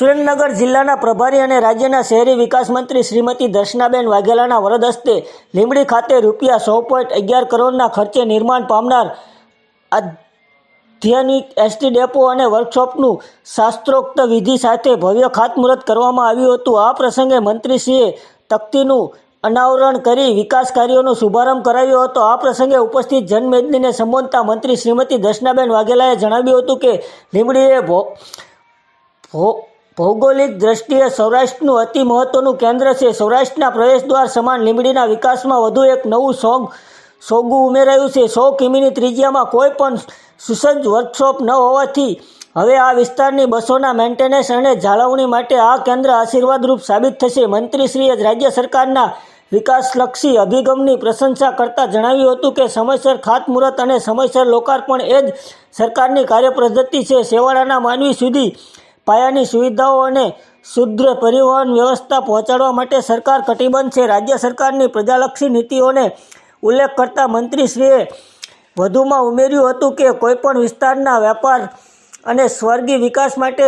સુરેન્દ્રનગર જિલ્લાના પ્રભારી અને રાજ્યના શહેરી વિકાસ મંત્રી શ્રીમતી દર્શનાબેન વાઘેલાના વરદ હસ્તે લીંબડી ખાતે ₹6.11 કરોડના ખર્ચે નિર્માણ પામનાર આધુનિક એસટી ડેપો અને વર્કશોપનું શાસ્ત્રોક્ત વિધિ સાથે ભવ્ય ખાતમુહૂર્ત કરવામાં આવ્યું હતું। આ પ્રસંગે મંત્રીશ્રીએ તકતીનું અનાવરણ કરી વિકાસ કાર્યોનો શુભારંભ કરાવ્યો હતો। આ પ્રસંગે ઉપસ્થિત જનમેદનીને સંબોધતા મંત્રી શ્રીમતી દર્શનાબેન વાઘેલાએ જણાવ્યું હતું કે લીંબડી એ ભૌગોલિક દ્રષ્ટિએ સૌરાષ્ટ્રનું અતિ મહત્વનું કેન્દ્ર છે। સૌરાષ્ટ્રના પ્રવેશદ્વાર સમાન લીંબડીના વિકાસમાં વધુ એક નવું સોગું ઉમેરાયું છે। 100 કિમીની ત્રિજ્યામાં કોઈ પણ સુસજ્જ વર્કશોપ ન હોવાથી હવે આ વિસ્તારની બસોના મેન્ટેનન્સ અને જાળવણી માટે આ કેન્દ્ર આશીર્વાદરૂપ સાબિત થશે। મંત્રીશ્રીએ રાજ્ય સરકારના વિકાસલક્ષી અભિગમની પ્રશંસા કરતા જણાવ્યું હતું કે સમયસર ખાતમુહૂર્ત અને સમયસર લોકાર્પણ એ જ સરકારની કાર્યપદ્ધતિ છે। છેવાડાના માનવી સુધી પાયાની સુવિધાઓ અને સુદૃઢ પરિવહન વ્યવસ્થા પહોંચાડવા માટે સરકાર કટિબદ્ધ છે। રાજ્ય સરકારની પ્રજાલક્ષી નીતિઓને ઉલ્લેખ કરતા મંત્રીશ્રીએ વધુમાં ઉમેર્યું હતું કે કોઈપણ વિસ્તારના વ્યાપાર અને સ્વર્ગી વિકાસ માટે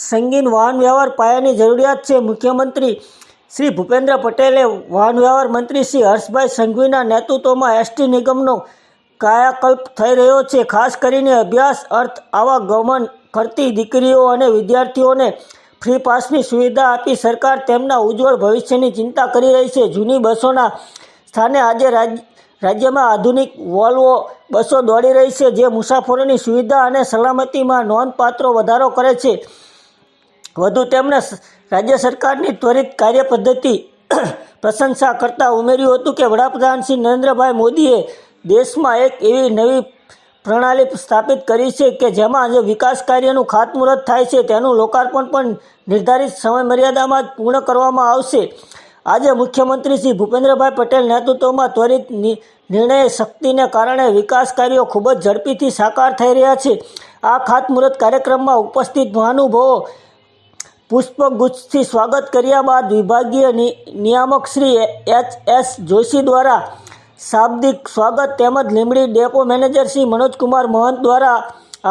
સંગીન વાહન વ્યવહાર પાયાની જરૂરિયાત છે। મુખ્યમંત્રી શ્રી ભૂપેન્દ્ર પટેલે વાહન વ્યવહાર મંત્રી શ્રી હર્ષભાઈ સંઘવીના નેતૃત્વમાં એસટી નિગમનો કાયાકલ્પ થઈ રહ્યો છે। ખાસ કરીને અભ્યાસ અર્થ આવાગમન કરતી દીકરીઓ અને વિદ્યાર્થીઓને ફ્રી પાસની સુવિધા આપી સરકાર તેમના ઉજ્જવળ ભવિષ્યની ચિંતા કરી રહી છે। જૂની બસોના સ્થાને આજે રાજ્યમાં આધુનિક વોલ્વો બસો દોડી રહી છે, જે મુસાફરોની સુવિધા અને સલામતીમાં નોંધપાત્ર વધારો કરે છે। વધુ તેમણે રાજ્ય સરકારની ત્વરિત કાર્યપદ્ધતિ પ્રશંસા કરતા ઉમેર્યું હતું કે વડાપ્રધાન શ્રી નરેન્દ્રભાઈ મોદીએ દેશમાં એક એવી નવી પ્રણાલી સ્થાપિત કરી છે કે જેમાં જે વિકાસ કાર્યનું ખાતમુહૂર્ત થાય છે તેનું લોકાર્પણ પણ નિર્ધારિત સમયમર્યાદામાં જ પૂર્ણ કરવામાં આવશે। આજે મુખ્યમંત્રી શ્રી ભૂપેન્દ્રભાઈ પટેલ નેતૃત્વમાં ત્વરિત નિર્ણય શક્તિને કારણે વિકાસ કાર્યો ખૂબ જ ઝડપીથી સાકાર થઈ રહ્યા છે। આ ખાતમુહૂર્ત કાર્યક્રમમાં ઉપસ્થિત મહાનુભાવો પુષ્પગુચ્છથી સ્વાગત કર્યા બાદ વિભાગીય નિયામક શ્રી H.S. જોશી દ્વારા શાબ્દિક સ્વાગત તેમજ લીંબડી ડેપો મેનેજર શ્રી મનોજકુમાર મહંત દ્વારા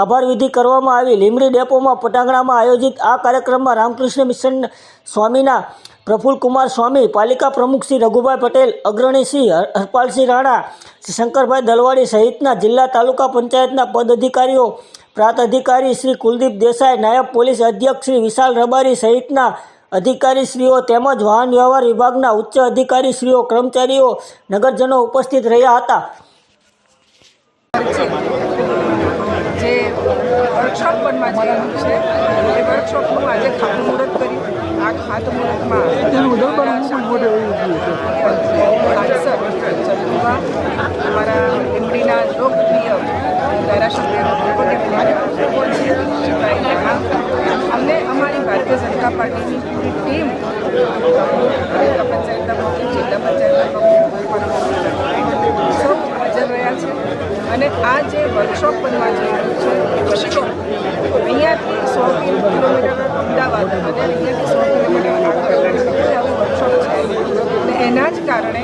આભાર વિધિ કરવામાં આવી। લીંબડી ડેપોમાં પટાંગણામાં આયોજિત આ કાર્યક્રમમાં રામકૃષ્ણ મિશન સ્વામીના પ્રફુલ્લકુમાર સ્વામી, પાલિકા પ્રમુખ શ્રી રઘુભાઈ પટેલ, અગ્રણી શ્રી હરપાલસિંહ રાણા, શ્રી શંકરભાઈ દલવાડી સહિતના જિલ્લા તાલુકા પંચાયતના પદ અધિકારીઓ, પ્રાંત અધિકારી શ્રી કુલદીપ દેસાઈ, નાયબ પોલીસ અધ્યક્ષ શ્રી વિશાલ રબારી સહિતના અધિકારીશ્રીઓ તેમજ વાહન વ્યવહાર વિભાગના ઉચ્ચ અધિકારીશ્રીઓ, કર્મચારીઓ, નગરજનો ઉપસ્થિત રહ્યા હતા। જે વર્કશોપ બનવા જઈ રહ્યું છે એ વર્કશોપનું આજે ખાતમુહૂર્ત કર્યું। આ ખાતમુહૂર્તમાં અમારા લીંબડીના લોકપ્રિય ધારાસભ્ય અમને અમારી ભારતીય જનતા પાર્ટીની પૂરી ટીમ તાલુકા પંચાયતના પ્રમુખ, જિલ્લા પંચાયતના સૌ હાજર રહ્યા છે અને આ જે વર્કશોપ બનવા જઈ રહ્યું છે એ વર્કશોપ અહીંયાથી 100 કિલોમીટર અમદાવાદ અને અહીંયાથી 100 કિલોમીટર આગળ આવું વર્કશોપ છે અને એના જ કારણે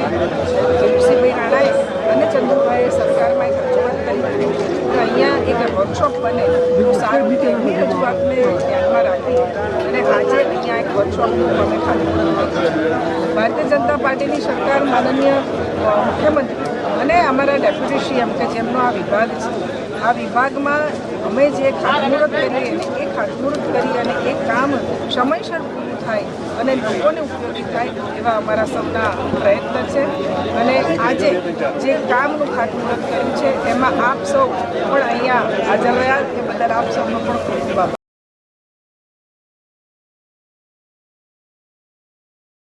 તુલસીભાઈ રાણાએ અને ચંદુભાઈએ સરકારમાં એક રજૂઆત કરી હતી કે અહીંયા એક વર્કશોપ બને તો સારું એવી રજૂઆતને ધ્યાનમાં રાખી અને આજે અહીંયા એક વર્કશોપનું અમે ખાતમુહૂર્ત કર્યું। ભારતીય જનતા પાર્ટીની સરકાર માનનીય મુખ્યમંત્રી અને અમારા ડેપ્યુટી સીએમ કે જેમનો આ વિભાગ છે, આ વિભાગમાં અમે જે ખાતમુહૂર્ત કરીએ એ ખાતમુહૂર્ત કરી અને એ કામ સમયસર પૂરું થાય અને લોકોને ઉપયોગી થાય એવા અમારા સૌના પ્રયત્ન છે અને આજે જે કામનું ખાતમુહૂર્ત કર્યું છે એમાં આપ સૌ પણ અહીંયા હાજર રહ્યા એ બદલ આપ સૌનો પણ ખૂબ ખૂબ આભાર।